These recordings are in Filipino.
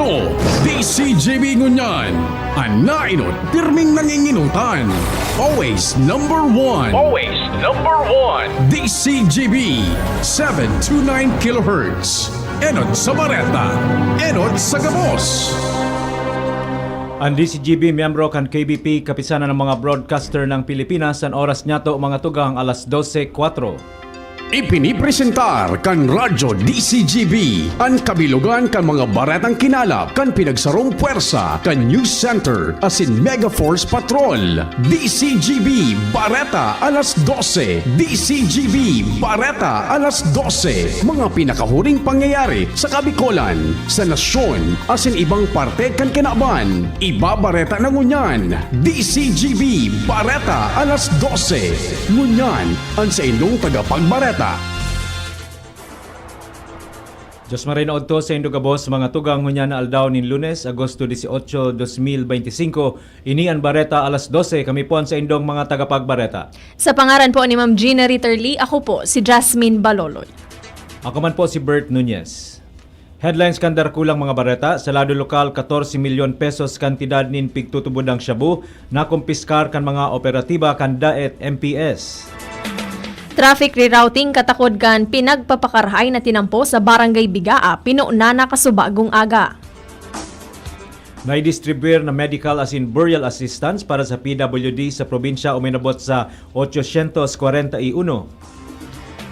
Ito, DCGB Ngunyan. Anainot, pirming nanginginutan. Always number one. Always number one. DCGB 729 kHz. Enot sa Bareta. Enot sa Gabos. Ang DCGB miyembro kan KBP, kapisanan ng mga broadcaster ng Pilipinas, ang oras niya to mga tugang alas 12:04. Ipinipresentar kan Radyo DCGB ang kabilugan kan mga baretang kinalap kan pinagsarong puwersa kan News Center asin Mega Force Patrol. DCGB Bareta alas 12. DCGB Bareta alas 12. Mga pinakahuring pangyayari sa Kabikolan, sa nasyon asin ibang parte kan kinaban. Iba Bareta na Ngunyan. DCGB Bareta alas 12. Ngunyan ang sa indong tagapagbareta. Diyos marinood to sa Indogabos, mga tugang Ngunyan na aldaw nin Lunes, Agosto 18, 2025. Ini ang Bareta alas 12. Kami po sa indong mga tagapagbareta. Sa pangaran po ni Ma'am Gina Ritterly, ako po si Jasmine Baloloy. Ako man po si Bert Nunez. Headlines kandar kulang mga bareta, sa lado lokal 14 milyon pesos kantidad nin pigtutubod ang shabu na kumpiskar kan mga operatiba kan DAET MPS. Traffic rerouting katakod kan pinagpapakarhay na tinampo sa Barangay Bigaa, pinuunana kasubagong aga. Naidistribuir na medical as in burial assistance para sa PWD sa probinsya uminabot sa 841.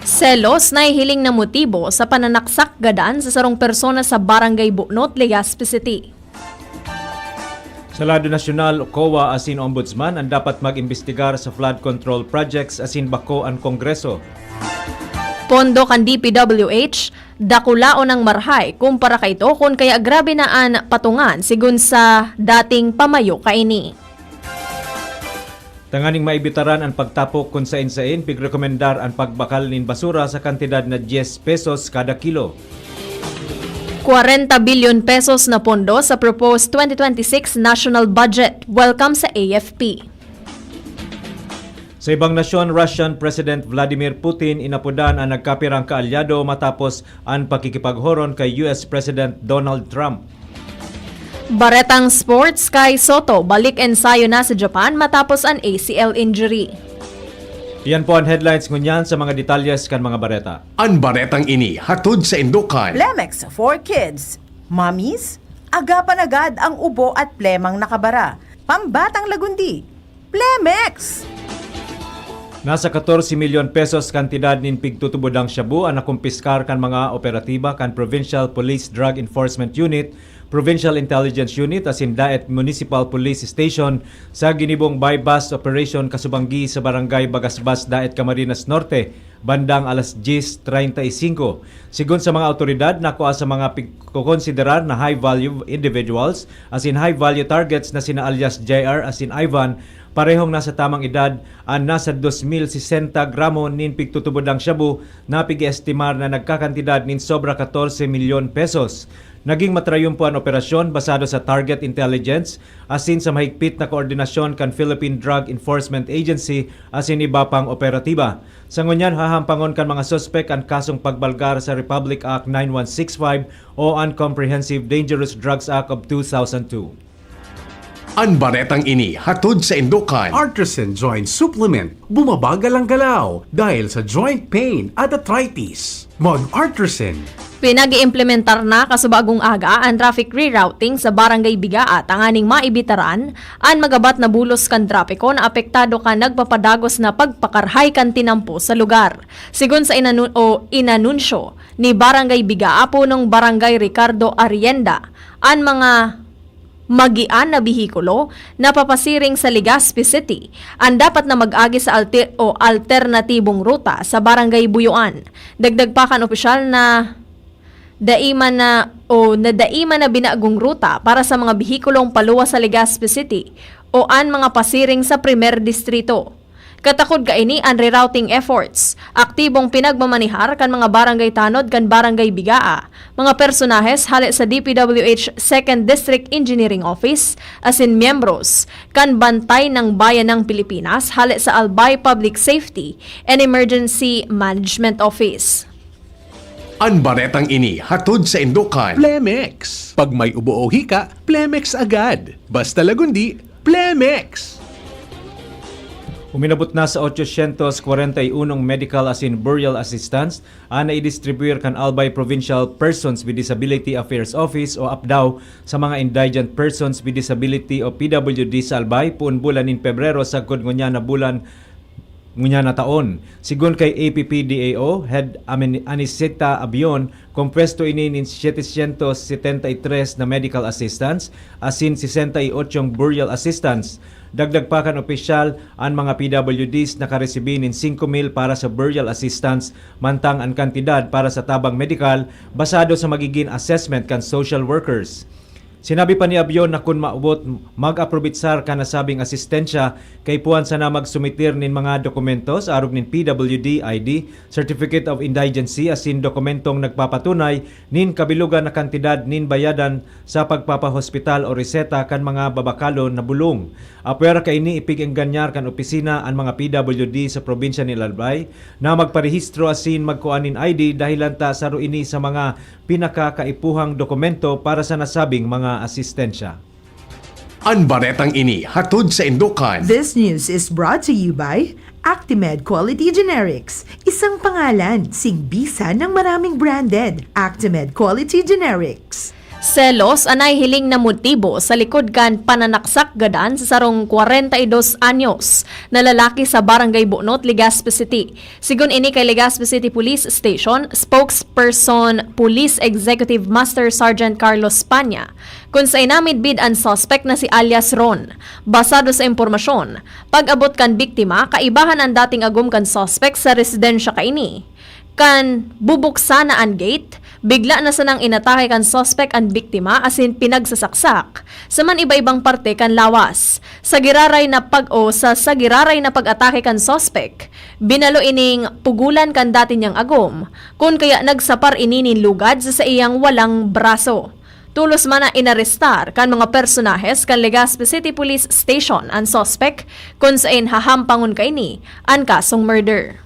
Selos na hiling na motibo sa pananaksak gadan sa sarong persona sa Barangay Bunot, Legazpi City. Sa lado nasyonal, COA as in Ombudsman ang dapat mag-imbestigar sa flood control projects as in bako ang Kongreso. Pondo kan DPWH, dakulaon ng marhay kumpara kay ito kung kaya grabe na ang patungan sigun sa dating pamayo kaini. Tanganing maibitaran ang pagtapok kung sain-sain, pigrekomendar ang pagbakal nin basura sa kantidad na 10 pesos kada kilo. 40 billion pesos na pondo sa proposed 2026 national budget. Welcome sa AFP. Sa ibang nasyon, Russian President Vladimir Putin inapudan ang nagkapirang kaalyado matapos ang pakikipaghoron kay US President Donald Trump. Baretang sports, kay Soto balik ensayo na sa Japan matapos ang ACL injury. Iyan po ang headlines ngunyan sa mga detalyes kan mga bareta. Ang baretang ini hatod sa Indukan. Plemex for Kids. Mommies, agapan agad ang ubo at plemang nakabara. Pambatang lagundi. Plemex! Nasa 14 milyon pesos kantidad nin pigtutubod ang shabu ang nakumpiskar kan mga operatiba kan Provincial Police Drug Enforcement Unit, Provincial Intelligence Unit as in DAET Municipal Police Station sa ginibong bypass operation kasubanggi sa Barangay Bagasbas, DAET Camarines Norte, bandang alas 10:35. Sigun sa mga otoridad, nakuha sa mga kukonsiderar na high-value individuals as in high-value targets na sina alias JR as in Ivan, parehong nasa tamang edad ang nasa 2,060 gramo nin pigtutubod ang shabu na pig-estimar na nagkakantidad nin sobra 14 milyon pesos. Naging matrayong po ang operasyon basado sa target intelligence asin sa mahigpit na koordinasyon kan Philippine Drug Enforcement Agency asin iba pang operatiba. Sa ngunyan, hahampangon kan mga suspek ang kasong pagbalgar sa Republic Act 9165 o Uncomprehensive Dangerous Drugs Act of 2002. Ang baretang ini hatod sa Indukan. Artisan Joint Supplement. Bumabagal ang galaw dahil sa joint pain at arthritis. Mag-Artisan. Pinag-iimplementar na kasubagong aga ang traffic rerouting sa Barangay Bigaa, tanganing maibitaran ang magabat na bulos kan trapiko na apektado kan nagpapadagos na pagpakarhay kan tinampo sa lugar. Sigun sa inanunsyo ni Barangay Bigaa punong Barangay Ricardo Arrienda, ang mga magian na bihikulo na papasiring sa Legazpi City ang dapat na mag-agi sa alternatibong ruta sa Barangay Buyuan. Dagdag pa kan opisyal na daiman na binaagong ruta para sa mga bihikulong paluwas sa Legazpi City o ang mga pasiring sa Primer Distrito. Katakod kaini ang rerouting efforts, aktibong pinagmamanihar kan mga barangay tanod kan Barangay Bigaa, mga personahes hali sa DPWH 2nd District Engineering Office, asin miyembros kan Bantay ng Bayan ng Pilipinas hali sa Albay Public Safety and Emergency Management Office. Ang baretang ini hatod sa Indukan. Plemex. Pag may ubo o hika, Plemex agad. Basta lagundi, Plemex. Uminabot na sa 841 medical as in burial assistance ang i-distribuir kan Albay Provincial Persons with Disability Affairs Office o APDAW sa mga Indigent Persons with Disability o PWD sa Albay puun bulan in Pebrero sa ngunya na bulan ngunya na taon. Sigun kay APPDAO Head Aniseta Abion, kompwesto ini nin 773 na medical assistance asin 68 burial assistance. Dagdag pa kan opisyal ang mga PWDs nakaresibi nin 5,000 para sa burial assistance mantang ang kantidad para sa tabang medical basado sa magiging assessment kan social workers. Sinabi pa ni Abion na kung maubot mag-aprobitsar ka na sabing asistensya kay puwan sana magsumitir nin mga dokumento sa arog nin PWD ID, Certificate of Indigency asin dokumentong nagpapatunay nin kabilugan na kantidad nin bayadan sa pagpapahospital o reseta kan mga babakalo na bulong. Apwera kay ni ipig-engganyar kan opisina ang mga PWD sa probinsya ni Albay na magparehistro asin magkuanin ID dahilan ta sa ruini sa mga pinakakaipuhang dokumento para sa nasabing mga asistensya. Ang baretang ini hatod sa Indukan. This news is brought to you by Actimed Quality Generics. Isang pangalan, singbisa ng maraming branded. Actimed Quality Generics. Selos anay hiling na motibo sa likod kan pananaksak gadan sa sarong 42 anyos na lalaki sa Barangay Bunot, Legazpi City. Sigun ini kay Legazpi City Police Station, spokesperson Police Executive Master Sergeant Carlos Panya, kung sa inamid bid ang suspect na si alias Ron. Basado sa impormasyon, pag-abot kan biktima, kaibahan ang dating agum kan suspect sa residensya kaini. Kan bubuksan na ang gate, bigla na sanang inatake kan suspect ang biktima asin pinagsasaksak sa man iba-ibang parte kan lawas. Sa giraray na pag-atake kan suspect, binalo ining pugulan kan dati niyang agom, kung kaya nagsapar ininin lugad sa iyang walang braso. Tulos man na inarestar kan mga personahes kan Legazpi City Police Station ang suspect kung saan hahampangon kaini ang kasong murder.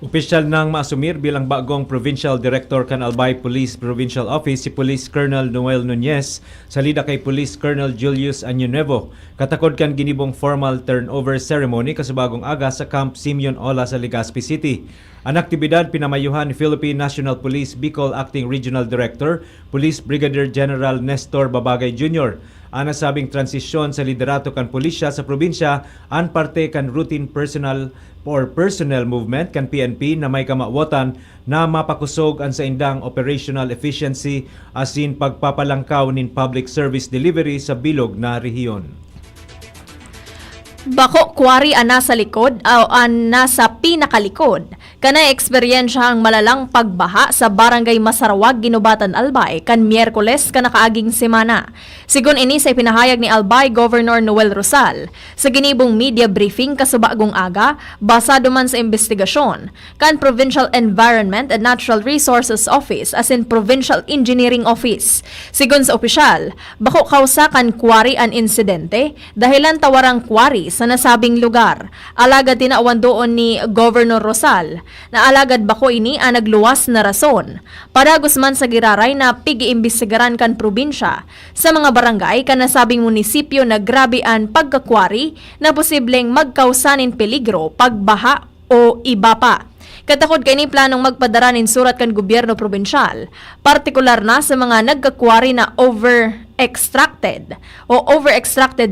Opisyal nang maasumir bilang bagong Provincial Director kan Albay Police Provincial Office si Police Colonel Noel Nunez sa lida kay Police Colonel Julius Añonuevo. Katakod kan ginibong formal turnover ceremony kasubagong aga sa Camp Simeon Ola sa Legazpi City. Ang aktibidad pinamayuhan ni Philippine National Police Bicol Acting Regional Director, Police Brigadier General Nestor Babagay Jr. Ang nasabing transisyon sa liderato kan pulisya sa probinsya ang parte kan routine personnel movement kan PNP na may kamawatan na mapakusog ang sa indang operational efficiency asin pagpapalangkaw nin public service delivery sa bilog na rehiyon. Bako kwari ang nasa likod o ang nasa pinakalikod. Kanay eksperyensya ang malalang pagbaha sa Barangay Masarawag, Ginubatan, Albay kan Miyerkules kanakaaging semana. Sigun ini sa ipinahayag ni Albay Governor Noel Rosal sa ginibong media briefing kasubagong aga basado man sa investigasyon kan Provincial Environment and Natural Resources Office as in Provincial Engineering Office. Sigun sa opisyal, bako kausa kan kwari an insidente dahilan tawarang kwari sa nasabing lugar. Alagad tinaawan doon ni Governor Rosal na alagad bako ini ang nagluwas na rason. Padagos man sa giraray na pigi-imbestigaran kan probinsya sa mga barangay kan nasabing munisipyo na grabe ang pagkakwari na posibleng magkausanin peligro, pagbaha o iba pa. Katakod kay ni planong magpadara nin surat kan gobyerno probinsyal, partikular na sa mga nagkakwari na overextracted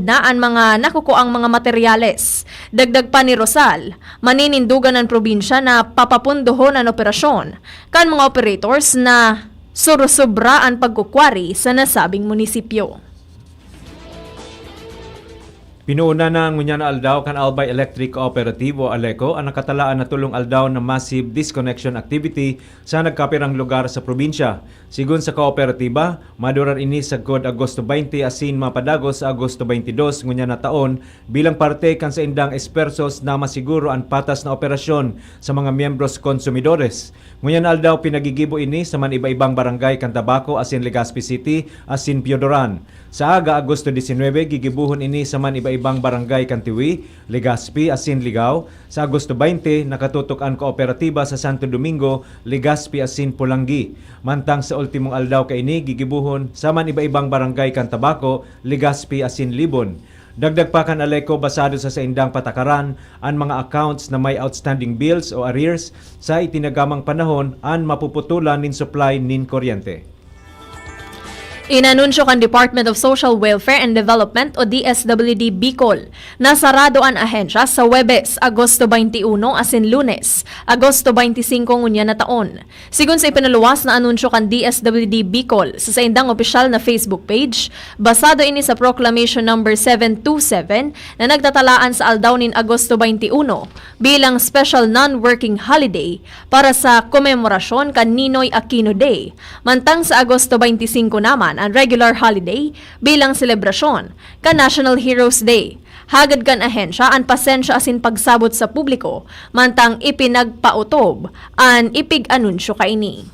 na ang mga nakukuang mga materyales. Dagdag pa ni Rosal, maninindugan ng probinsya na papapundohon ang operasyon kan mga operators na surusubra ang pagkukwari sa nasabing munisipyo. Pinuuna na ngunya na aldaw kan Albay Electric Cooperative o ALECO ang nakatalaan na tulong aldaw na massive disconnection activity sa nagkapirang lugar sa probinsya. Sigun sa kooperatiba, madurar ini sa God Agosto 20 asin mapadagos sa Agosto 22 ngunya na taon bilang parte kan sa indang espersos na masiguro ang patas na operasyon sa mga miyembros konsumidores. Ngunya na aldaw pinagigibo ini sa man iba-ibang barangay kan Tabaco asin Legazpi City asin Piodoran. Sa aga Agosto 19 gigibuhon ini sa man iba-ibang iba-ibang barangay Kantiwi, Legazpi, asin Ligao. Sa Agosto 20, nakatutok ang kooperatiba sa Santo Domingo, Legazpi, asin Pulangi. Mantang sa ultimong aldaw kaini gigibuhon saman iba-ibang barangay Cantabaco, Legazpi, asin Libon. Dagdag pa kan Aleco basado sa indang patakaran ang mga accounts na may outstanding bills o arrears sa itinagamang panahon an mapuputulan nin supply nin kuryente. Inanunsyo kan Department of Social Welfare and Development o DSWD Bicol na sarado ang ahensya sa Webes, Agosto 21 asin Lunes, Agosto 25 ngunya na taon. Sigun sa ipinaluwas na anunsyo kan DSWD Bicol sa saindang opisyal na Facebook page, basado ini sa Proclamation number 727 na nagtatalaan sa aldaw nin Agosto 21 bilang special non-working holiday para sa komemorasyon kan Ninoy Aquino Day. Mantang sa Agosto 25 naman ang regular holiday bilang selebrasyon ka National Heroes Day. Hagad kan ahensya ang pasensya asin pagsabot sa publiko mantang ipinagpautob an ipig-anunsyo kaini.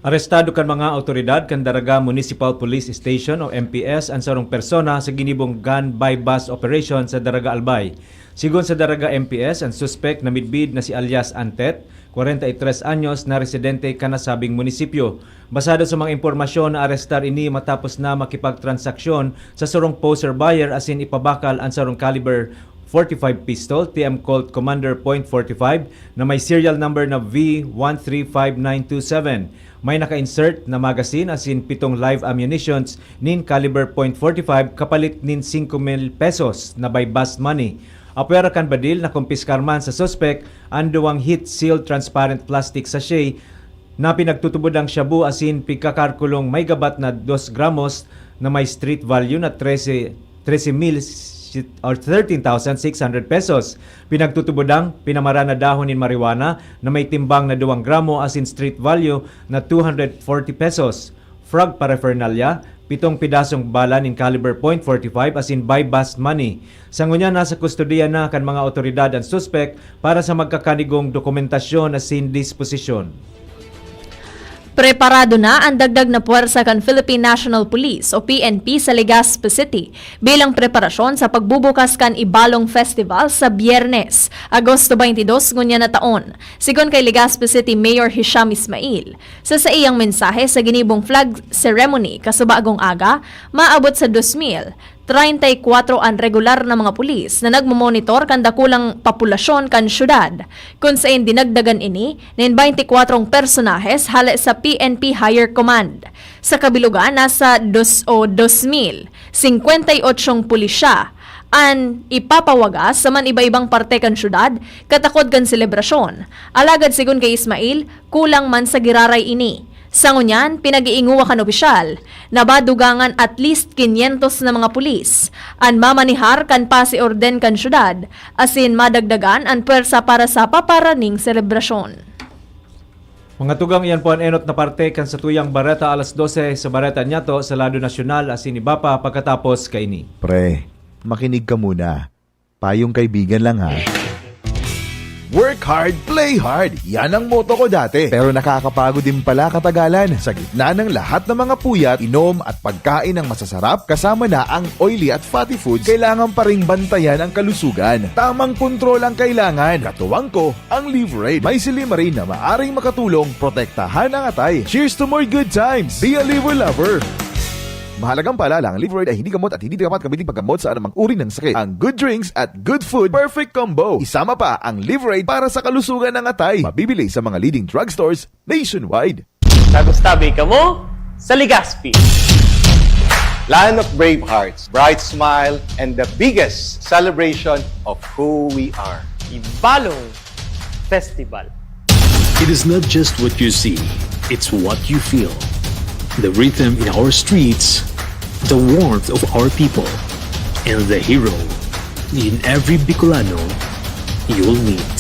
Arestado kan mga otoridad kan Daraga Municipal Police Station o MPS ang sarong persona sa ginibong gun by bus operation sa Daraga Albay. Sigon sa Daraga MPS, ang suspect na midbid na si alias Antet, 43 anyos na residente ka nasabing munisipyo. Basado sa mga impormasyon na arestar ini matapos na makipagtransaksyon sa sarong poser buyer asin ipabakal ang sarong caliber 45 pistol TM Colt Commander .45 na may serial number na V135927. May naka-insert na magazine asin 7 live ammunitions nin caliber .45 kapalit nin 5,000 pesos na by bust money. Apwera kan badil na kumpiskar man sa suspect ang duwang heat-sealed transparent plastic sachet na pinagtutubod ang shabu asin pigkakarkulong may gabat na 2 gramos na may street value na 13,600 pesos. Pinagtutubodang pinamara na dahon in marijuana na may timbang na 2 gramo asin street value na 240 pesos. Frog paraphernalia, 7 pidasong bala in caliber .45 asin by bust money. Sangunya nasa kustodiya na kan mga otoridad ang suspect para sa magkakanigong dokumentasyon asin disposisyon. Preparado na ang dagdag na puwersa kan Philippine National Police o PNP sa Legazpi City bilang preparasyon sa pagbubukas kan Ibalong Festival sa Biyernes, Agosto 22 ngunya na taon. Sigon kay Legazpi City Mayor Hisham Ismail, sa iyang mensahe sa ginibong flag ceremony kasubagong aga, maabot sa 2,034 ang regular na mga pulis na nagmomonitor kan dakulang populasyon kan syudad. Kung saan dinagdagan ini nin 24 personahes hale sa PNP Higher Command. Sa kabilugan nasa 2,058 pulisya an ipapawagas sa man iba-ibang parte kan syudad katakod kan selebrasyon. Alagad sigun kay Ismail, kulang man sa giraray ini. Sa ngunyan, pinag-iinguwa kan opisyal na badugangan at least 500 na mga pulis an mamanihar kan pasi-orden kan syudad asin madagdagan ang pwersa para sa paparaning selebrasyon. Mga tugang iyan po ang enot na parte kan sa tuyang Bareta alas 12 sa Bareta Nyato sa Lado Nasyonal asin iba pa pagkatapos kaini. Pre, makinig ka muna. Payong kaibigan lang ha. Work hard, play hard. Yan ang motto ko dati. Pero nakakapagod din pala katagalan. Sa gitna ng lahat ng mga puyat, inom at pagkain ng masasarap, kasama na ang oily at fatty foods, kailangan pa ring bantayan ang kalusugan. Tamang kontrol ang kailangan. Katuwang ko, ang Liverade. May Silimarin na maaring makatulong, protektahan ang atay. Cheers to more good times. Be a liver lover. Mahalagang paalala, ang Liverade ay hindi gamot at hindi dapat gamitin paggamot sa anumang uri ng sakit. Ang good drinks at good food, perfect combo. Isama pa ang Liverade para sa kalusugan ng atay. Mabibili sa mga leading drugstores nationwide. Tagustabi ka mo sa Legazpi. Land of brave hearts, bright smile, and the biggest celebration of who we are. Ibalong Festival. It is not just what you see, it's what you feel. The rhythm in our streets, the warmth of our people, and the hero in every Bicolano you'll meet.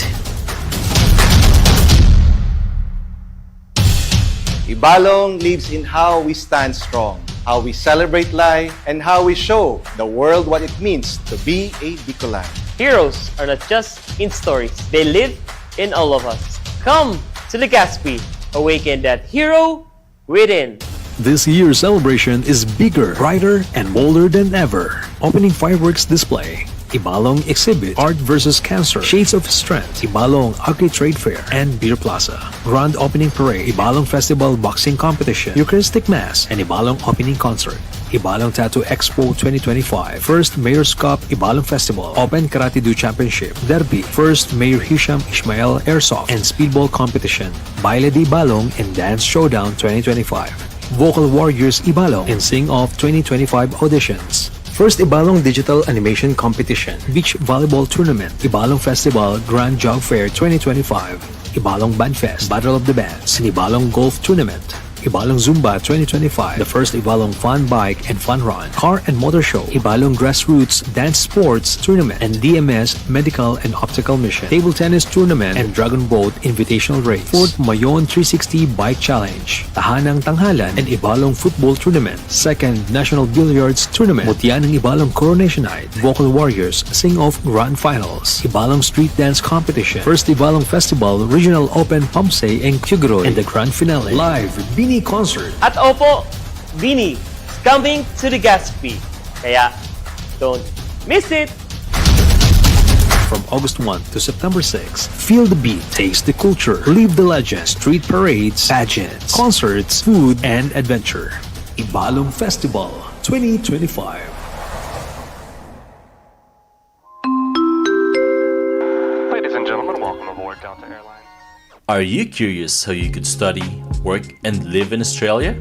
Ibalong lives in how we stand strong, how we celebrate life, and how we show the world what it means to be a Bicolano. Heroes are not just in stories, they live in all of us. Come to Legazpi, awaken that hero within. This year's celebration is bigger, brighter, and bolder than ever. Opening fireworks display, Ibalong exhibit, Art vs. Cancer, Shades of Strength, Ibalong Agri Trade Fair, and Beer Plaza. Grand opening parade, Ibalong Festival Boxing Competition, Eucharistic Mass, and Ibalong opening concert. Ibalong Tattoo Expo 2025, First Mayor's Cup Ibalong Festival, Open Karate Do Championship, Derby, First Mayor Hisham Ishmael Airsoft and Speedball Competition, Baile de Ibalong and Dance Showdown 2025, Vocal Warriors Ibalong and Sing Off 2025 auditions. First Ibalong Digital Animation Competition, Beach Volleyball Tournament, Ibalong Festival Grand Jog Fair 2025, Ibalong Band Fest, Battle of the Bands, and Ibalong Golf Tournament. Ibalong Zumba 2025, the first Ibalong Fun Bike and Fun Run, Car and Motor Show, Ibalong Grassroots Dance Sports Tournament, and DMS Medical and Optical Mission, Table Tennis Tournament, and Dragon Boat Invitational Race, Fort Mayon 360 Bike Challenge, Tahanang Tanghalan and Ibalong Football Tournament, Second National Billiards Tournament, Mutianang Ibalong Coronation Night, Vocal Warriors Sing Off Grand Finals, Ibalong Street Dance Competition, First Ibalong Festival Regional Open Pamsay and Kyuguroy, and the Grand Finale. Live Bini Concert. At Opo, Vini is coming to the Gaspi. Kaya, don't miss it! From August 1 to September 6, feel the beat, taste the culture, live the legend, street parades, pageants, concerts, food, and adventure. Ibalong Festival 2025. Ladies and gentlemen, welcome aboard Delta Airlines. Are you curious how you could study, work, and live in Australia?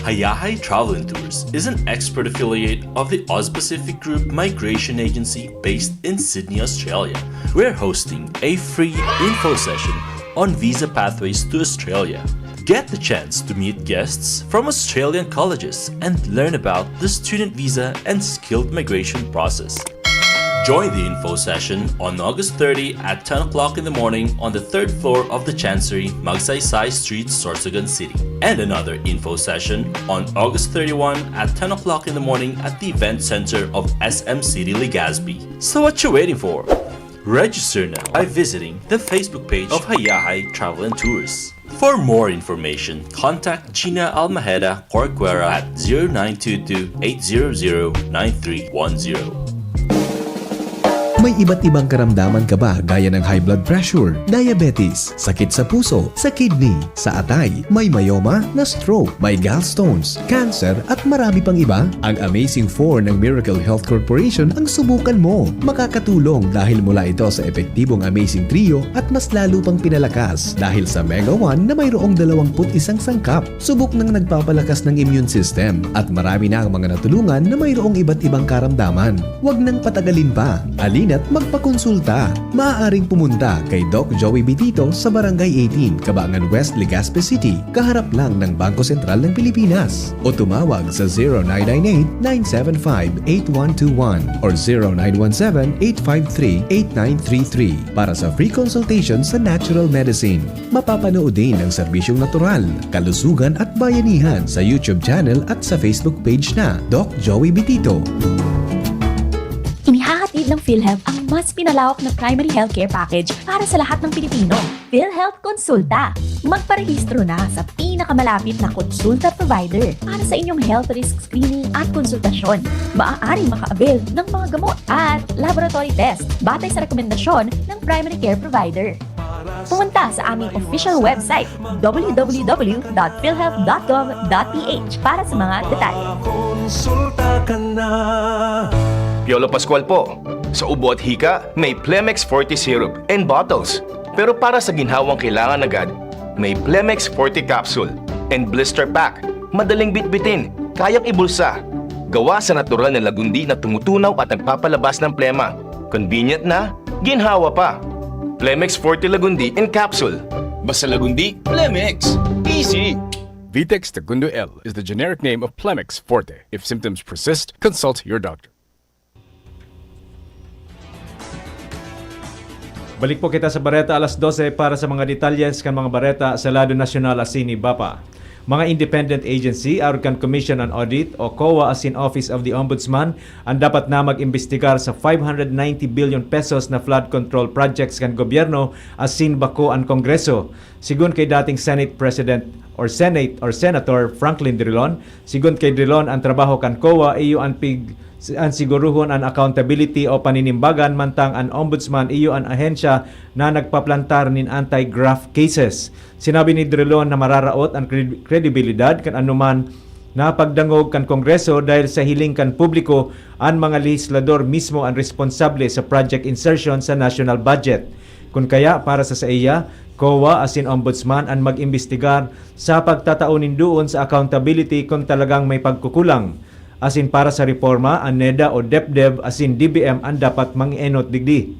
Hayahay Travel and Tours is an expert affiliate of the Oz-Pacific Group Migration Agency based in Sydney, Australia. We're hosting a free info session on visa pathways to Australia. Get the chance to meet guests from Australian colleges and learn about the student visa and skilled migration process. Join the info session on August 30 at 10 o'clock in the morning on the third floor of the Chancery, Magsaysay Street, Sorsogon City. And another info session on August 31 at 10 o'clock in the morning at the Event Center of SM City, Legazpi. So what you waiting for? Register now by visiting the Facebook page of Hayahay Travel and Tours. For more information, contact Gina Almaheda Corcuera at 0922-800-9310. May iba't ibang karamdaman ka ba gaya ng high blood pressure, diabetes, sakit sa puso, sa kidney, sa atay, may myoma, na stroke, may gallstones, cancer at marami pang iba? Ang Amazing 4 ng Miracle Health Corporation ang subukan mo. Makakatulong dahil mula ito sa epektibong Amazing Trio at mas lalo pang pinalakas dahil sa Mega 1 na mayroong 21 sangkap. Subok ng nagpapalakas ng immune system at marami na ang mga natulungan na mayroong iba't ibang karamdaman. Huwag nang patagalin pa. At magpakonsulta. Maaaring pumunta kay Doc Joey Bitito sa Barangay 18, Cabangan West, Legazpi City, kaharap lang ng Bangko Sentral ng Pilipinas. O tumawag sa 0998-975-8121 or 0917-853-8933 para sa free consultation sa natural medicine. Mapapanood din ang serbisyong natural, kalusugan at bayanihan sa YouTube channel at sa Facebook page na Doc Joey Bitito. Inihahatid ng PhilHealth ang mas pinalawak na primary healthcare package para sa lahat ng Pilipino. PhilHealth Konsulta. Magparehistro na sa pinakamalapit na konsulta provider para sa inyong health risk screening at konsultasyon. Maaaring maka-avail ng mga gamot at laboratory test batay sa rekomendasyon ng primary care provider. Pumunta sa aming official website www.philhealth.gov.ph para sa mga detalye. Konsulta ka na. Piolo Pascual po. Sa ubo at hika, may Plemex Forte Syrup and bottles. Pero para sa ginhawang kailangan agad, may Plemex Forte Capsule and Blister Pack. Madaling bitbitin, kayang ibulsa. Gawa sa natural na lagundi na tumutunaw at nagpapalabas ng plema. Convenient na, ginhawa pa. Plemex Forte Lagundi and Capsule. Basta Lagundi, Plemex. Easy! Vitex Segundo L is the generic name of Plemex Forte. If symptoms persist, consult your doctor. Balik po kita sa Bareta alas 12 para sa mga detalles kan mga Bareta sa Lado Nasyonal Asini Bapa. Mga independent agency, Arkan Commission on Audit o COA asin Office of the Ombudsman ang dapat na mag-imbestigar sa 590 billion pesos na flood control projects kan gobyerno asin bako ang Kongreso. Sigun kay dating Senate President or Senator Franklin Drilon, sigun kay Drilon ang trabaho kan COA iyo ang siguruhon ang accountability o paninimbagan mantang ang ombudsman iyo ang ahensya na nagpaplantar nin anti-graft cases. Sinabi ni Drilon na mararaot ang kredibilidad kan anuman na pagdangog kan Kongreso dahil sa hiling kan publiko ang mga legislador mismo ang responsable sa project insertion sa national budget. Kung kaya para sa iya, COA asin ombudsman ang mag-imbestigar sa pagtataunin doon sa accountability kung talagang may pagkukulang. Asin para sa reforma, ang NEDA o DepDev asin DBM ang dapat mang-enot digdi.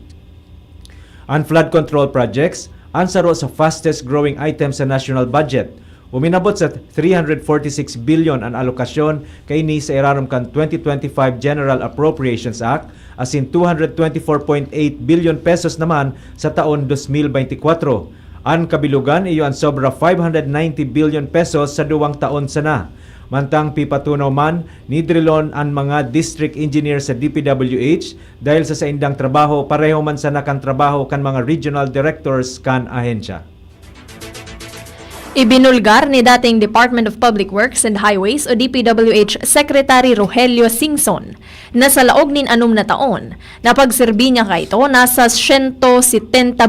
Ang flood control projects, ang saro sa fastest growing item sa national budget. Uminabot sa 346 billion ang alokasyon kaini sa irarom kan 2025 General Appropriations Act asin 224.8 billion pesos naman sa taon 2024. Ang kabilugan iyo ang sobra 590 billion pesos sa duwang taon sana. Mantang pipatunaw man ni Drilon ang mga district engineer sa DPWH dahil sa indang trabaho pareho man sa nakang trabaho kan mga regional directors kan ahensya. Ibinulgar ni dating Department of Public Works and Highways o DPWH Secretary Rogelio Singson na sa laog nin anum na taon, napagserbi niya kay ito nasa 170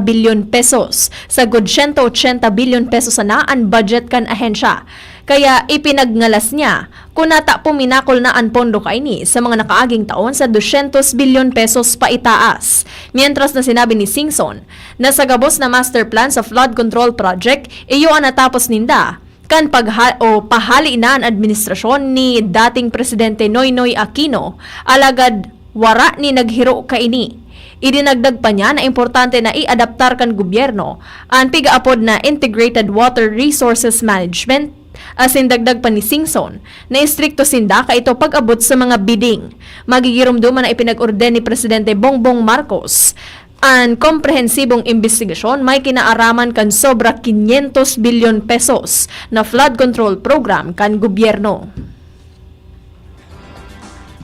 billion pesos sa good 180 billion pesos na ang budget kan ahensya. Kaya ipinagngalas niya kung nata puminakol na ang pondo kaini sa mga nakaaging taon sa 200 billion pesos pa itaas. Mientras na sinabi ni Singson na sa gabos na master plan sa flood control project, iyo ang natapos ninda kan pahali na ang administrasyon ni dating Presidente Noynoy Aquino alagad wara ni naghiro kaini. Idinagdag pa niya na importante na i-adaptar kan gobyerno ang pigaapod na Integrated Water Resources Management. Asin dagdag pa ni Singson na istrikto sinda ka ito pag-abot sa mga bidding. Magigirumduman na ipinag-orden ni Presidente Bongbong Marcos ang komprehensibong investigasyon may kinaaraman kan sobra 500 billion pesos na flood control program kan gobyerno.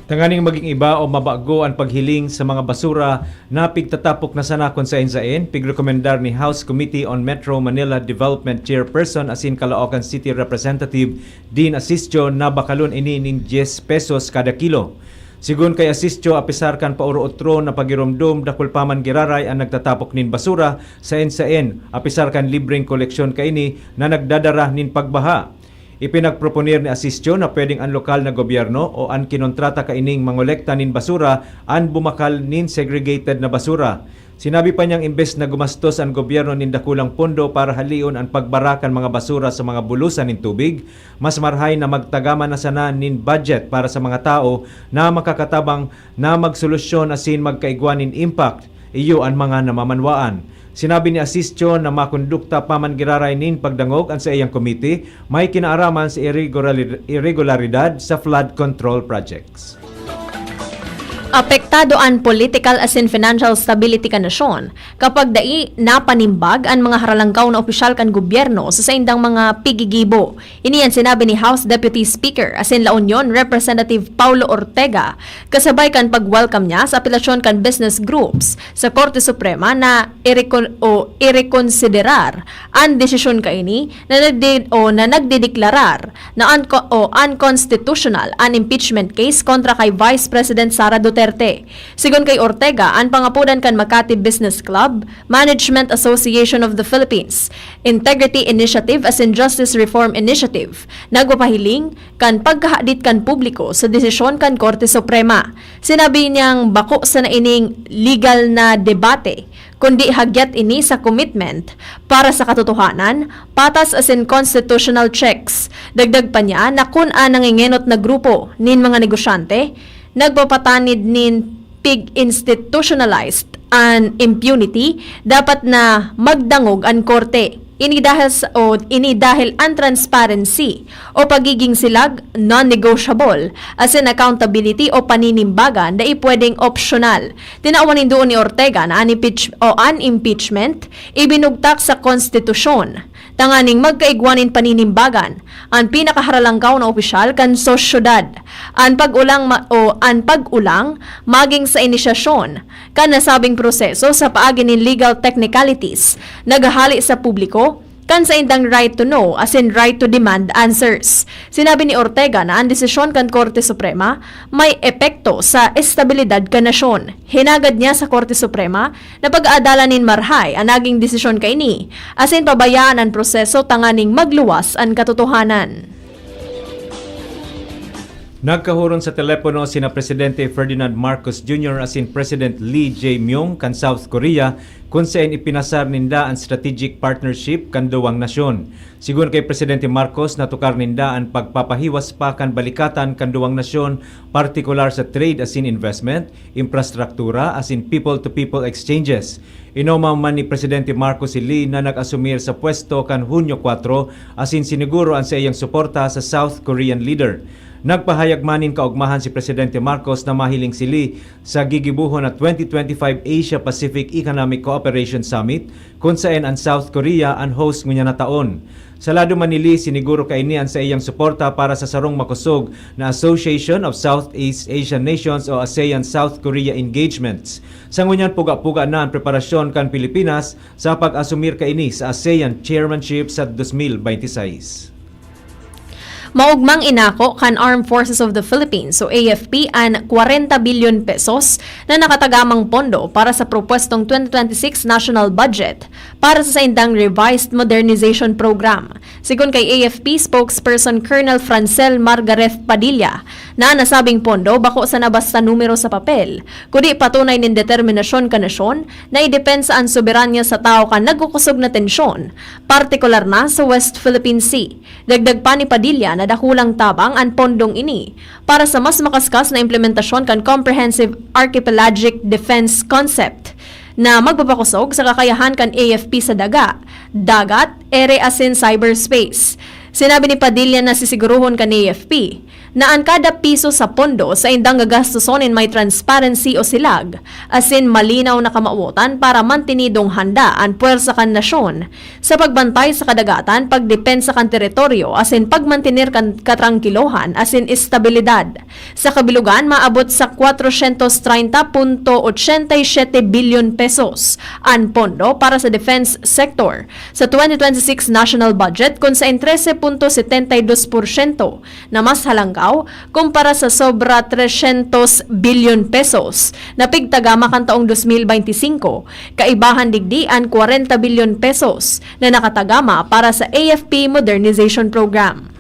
Tanganing maging iba o mabago ang paghiling sa mga basura na pigtatapok na sana kung sain-sain, pigrekomendar ni House Committee on Metro Manila Development Chairperson asin Caloocan City Representative Dean Asistio na bakalon ini ning 10 pesos kada kilo. Sigun kay Asistio, apisar kan pauro-otro na pagiromdom dakul paman giraray ang nagtatapok nin basura sain-sain, apisar kan libreng koleksyon kaini na nagdadara nin pagbaha. Ipinagproponir ni Asistio na pwedeng ang lokal na gobyerno o ang kinontrata kaining mangolekta nin basura ang bumakal nin segregated na basura. Sinabi pa niyang imbes na gumastos ang gobyerno nin dakulang pondo para halion ang pagbarakan mga basura sa mga bulusan nin tubig, mas marhay na magtagama na sana nin budget para sa mga tao na makakatabang na magsolusyon asin magkaigwan nin impact iyo ang mga namamanwaan. Sinabi ni Asistio na makondukta paman giraray nin pagdangog ang sa iyang komite may kinaaraman sa irregularidad sa flood control projects. Apektado ang political as in financial stability ka nasyon kapag dai napanimbag ang mga haralangkaw na opisyal kan gobyerno sa saindang mga pigigibo. Iniyan sinabi ni House Deputy Speaker as in La Union Representative Paulo Ortega kasabay kan pag-welcome niya sa apelasyon kan business groups sa Korte Suprema na irekonsiderar ang desisyon kaini na nagdedeklarar na unconstitutional an impeachment case kontra kay Vice President Sara Duterte. Sigon kay Ortega, ang pangapudan kan Makati Business Club, Management Association of the Philippines, Integrity Initiative as in Justice Reform Initiative, nagpapahiling kan pagkahadit kan publiko sa desisyon kan Korte Suprema. Sinabi niyang bako sa naining legal na debate, kundi hagyat ini sa commitment para sa katotohanan, patas as in constitutional checks. Dagdag pa niya na kung nangingenot na grupo nin mga negosyante, nagpapatanid nin pig-institutionalized an impunity, dapat na magdangog ang korte. Ini dahil ang transparency o pagiging silag non-negotiable as in accountability o paninimbagan na pwedeng optional. Tinaawanin doon ni Ortega na an impeachment ibinugtak sa konstitusyon Tanganing magkaigwanin paninimbagan ang pinakaharalangkaw na opisyal kan sosyudad. Ang pag-ulang maging sa inisyasyon kan nasabing proseso sa paagi nin legal technicalities nagahali sa publiko kan sa indang right to know as in right to demand answers. Sinabi ni Ortega na ang desisyon kan Korte Suprema may epekto sa estabilidad kan nasyon. Hinagad niya sa Korte Suprema na pag-aadalanin marhay ang naging desisyon kaini as in pabayaan ang proseso tanganing magluwas ang katotohanan. Nagkahuron sa telepono sina Presidente Ferdinand Marcos Jr. as in President Lee Jae-myung kan South Korea kung saan ipinasar ninda ang strategic partnership kan duwang nasyon. Sigun kay Presidente Marcos natukar ninda ang pagpapahiwas pa kan balikatan kan duwang nasyon, partikular sa trade as in investment, infrastruktura as in people-to-people exchanges. Inoma man ni Presidente Marcos si Lee na nag-asumir sa pwesto kan Hunyo 4 as in siniguro ang sa iyang suporta sa South Korean leader. Nagpahayag manin kaugmahan si Presidente Marcos na mahiling si Lee sa gigibuhon na 2025 Asia-Pacific Economic Cooperation Summit kung saan ang South Korea ang host ngunya na taon. Sa lado man ni Lee, siniguro kainian sa iyang suporta para sa sarong makusog na Association of Southeast Asian Nations o ASEAN-South Korea Engagements. Sa ngunyan puga-puga na ang preparasyon kan Pilipinas sa pag-asumir kaini sa ASEAN Chairmanship sa 2026. Maugmang inako kan Armed Forces of the Philippines o AFP ang 40 billion pesos na nakatagamang pondo para sa propwestong 2026 national budget para sa indang revised modernization program. Sigun kay AFP spokesperson Colonel Francel Margareth Padilla na nasabing pondo bako sa nabasta numero sa papel, kundi patunay nin determinasyon ka nasyon na idepensa ang soberanya sa tao kan nagkukusog na tensyon, partikular na sa West Philippine Sea. Dagdag pa ni Padilla na dakulang tabang ang pondong ini para sa mas makaskas na implementasyon kan Comprehensive Archipelagic Defense Concept na magpapakusog sa kakayahan kan AFP sa dagat, ere as in cyberspace. Sinabi ni Padilla na sisiguruhon kan AFP na ang kada piso sa pondo sa indang gagastusonin may transparency o silag, as in malinaw na kamauotan para mantinidong handa ang puwersa kan nasyon sa pagbantay sa kadagatan, pagdepensa kan teritoryo, as in pagmantinir kan katrangkilohan, as in estabilidad. Sa kabilugan, maabot sa 430.87 billion pesos ang pondo para sa defense sector sa 2026 national budget kung sa 13.72% na mas halanggaw kumpara sa sobra 300 billion pesos na pigtagama kan taong 2025, kaibahan digdi ang 40 billion pesos na nakatagama para sa AFP Modernization Program.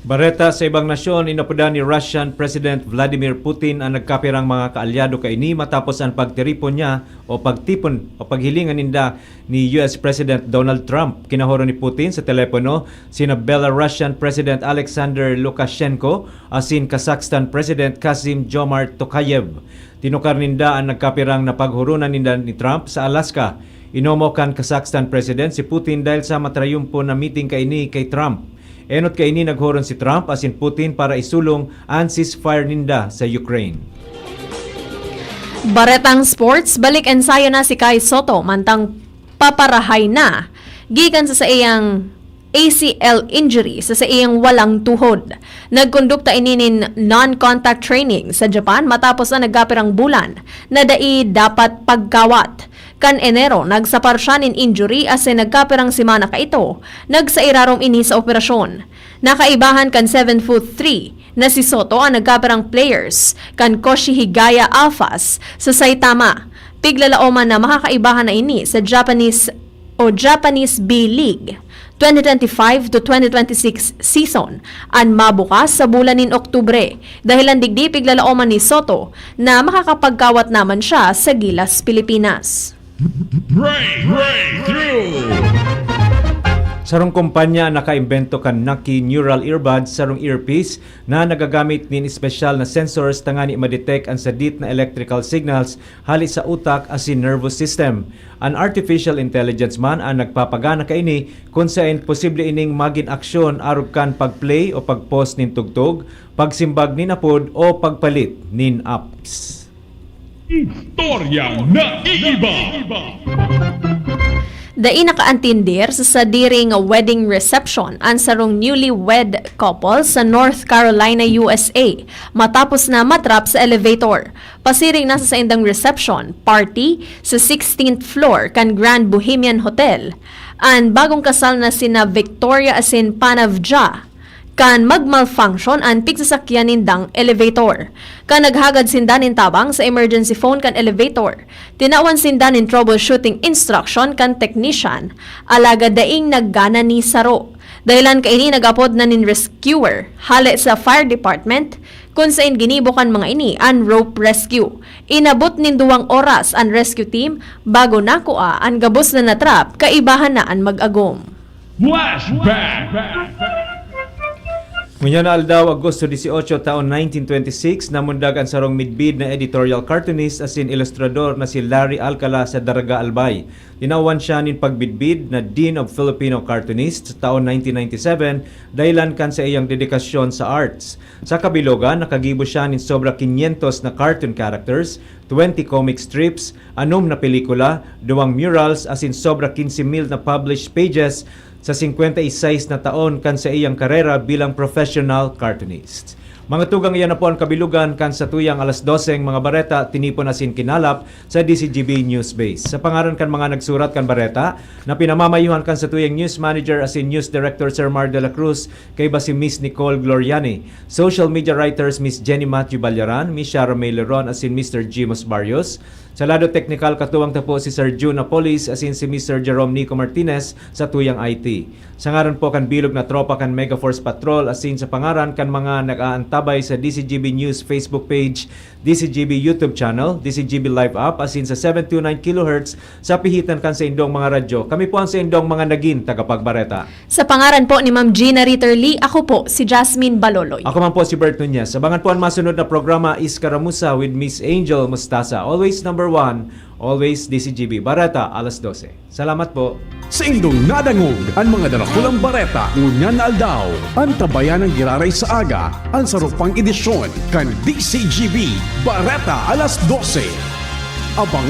Bareta sa ibang nasyon, inapuda ni Russian President Vladimir Putin ang nagkapirang mga kaalyado kaini matapos ang pagtiripon niya o paghilingan ninda ni US President Donald Trump. Kinahoro ni Putin sa telepono sina Belarusian President Alexander Lukashenko asin Kazakhstan President Kassym-Jomart Tokayev. Tinukar ninda ang nagkapirang na paghurunan ninda ni Trump sa Alaska. Inomo kan Kazakhstan President si Putin dahil sa matrayumpo na meeting kaini kay Trump. Enot kaini naghoron si Trump asin Putin para isulong ang ceasefire ninda sa Ukraine. Baretang sports, balik ensayo na si Kai Soto mantang paparahay na gikan sa iyang ACL injury sa iyang walang tuhod. Nagkondukta ininin non-contact training sa Japan matapos na nagkapirang bulan na dai dapat pagkawat. Kan Enero, nagsapar siya nin injury as nagkapirang simana ka ito, nagsairarom ini sa operasyon. Nakaibahan kan 7'3" na si Soto ang nagkapirang players kan Koshi Higaya Alphas sa Saitama. Piglalaoman na makakaibahan na ini sa Japanese B-League 2025 to 2026 season ang mabukas sa bulan nin Oktubre dahilan digdi piglalaoman ni Soto na makakapagkawat naman siya sa Gilas, Pilipinas. Sarong kumpanya nakaimbento kan Nucky Neural Earbuds sarong earpiece na nagagamit nin espesyal na sensors tangani ma-detect ang sadit na electrical signals hali sa utak asin nervous system. An artificial intelligence man ang nagpapagana kaini kung saan posible ining magin aksyon arog kan pagplay o pagpost nin tugtog, pagsimbag nin apod o pagpalit nin apps. Istoryang naiiba. Dai nakaantindir sa sadiring wedding reception ang sarong newlywed couple sa North Carolina, USA matapos na matrap sa elevator. Pasiring nasa sa indang reception party sa 16th floor kan Grand Bohemian Hotel. Ang bagong kasal na sina Victoria asin Panavja kan magmalfunction ang pigsasakyan nindang elevator. Kan naghagad sindanin tabang sa emergency phone kan elevator. Tinawan sindanin troubleshooting instruction kan technician. Alaga daing naggana ni saro. Dahilan kaini nagapod na nin rescuer. Hale sa fire department kung saan ginibo kan mga ini ang rope rescue. Inabot nin 2 oras ang rescue team bago nakuha ang gabos na natrap kaibahan na ang mag-agom. Flashback. Ngunyan na aldaw, Agosto 18, taon 1926, namundag ang sarong midbid na editorial cartoonist asin ilustrador na si Larry Alcala sa Daraga Albay. Tinawan siya nin pagbidbid na Dean of Filipino Cartoonists taon 1997 dahilan kan sa iyang dedikasyon sa arts. Sa kabilogan, nakagibo siya nin sobra 500 na cartoon characters, 20 comic strips, 6 na pelikula, 2 murals asin sobra 15,000 na published pages sa 56 na taon kan sa iyang karera bilang professional cartoonist. Mga tugang iyan na po ang kabilugan kan sa tuyang alas 12 mga bareta tinipon asin kinalap sa DCGB News Base. Sa pangaran kan mga nagsurat kan bareta na pinamamayuhan kan sa tuyang news manager asin news director Sir Mar de la Cruz kay ba si Miss Nicole Gloriani, social media writers Miss Jenny Matthew Balyaran, Miss Sharon May Leron asin Mr. Jimos Barrios. Sa lado technical katuwang tapo si Sir June Apolis asin si Mr. Jerome Nico Martinez sa tuyang IT. Sa ngaran po kan bilog na tropa kan Megaforce Patrol asin sa pangaran kan mga nag-aantabay sa DCGB News Facebook page, DCGB YouTube channel, DCGB Live app asin sa 729 kHz sa pihitan kan sa indong mga radyo. Kami po ang sa indong mga naging tagapagbareta. Sa pangaran po ni Ma'am Gina Ritterly, ako po si Jasmine Baloloy. Ako man po si Bert Nunez. Abangan po ang masunod na programa Iskaramusa with Miss Angel Mustasa. Always number 1, always DCGB. Bareta, alas 12. Salamat po. Sa indong nadangog ang mga darakulang bareta ngunyan na aldaw. Ang tabayan ng giraray sa aga ang sarupang edisyon kan DCGB Bareta alas 12. Abangan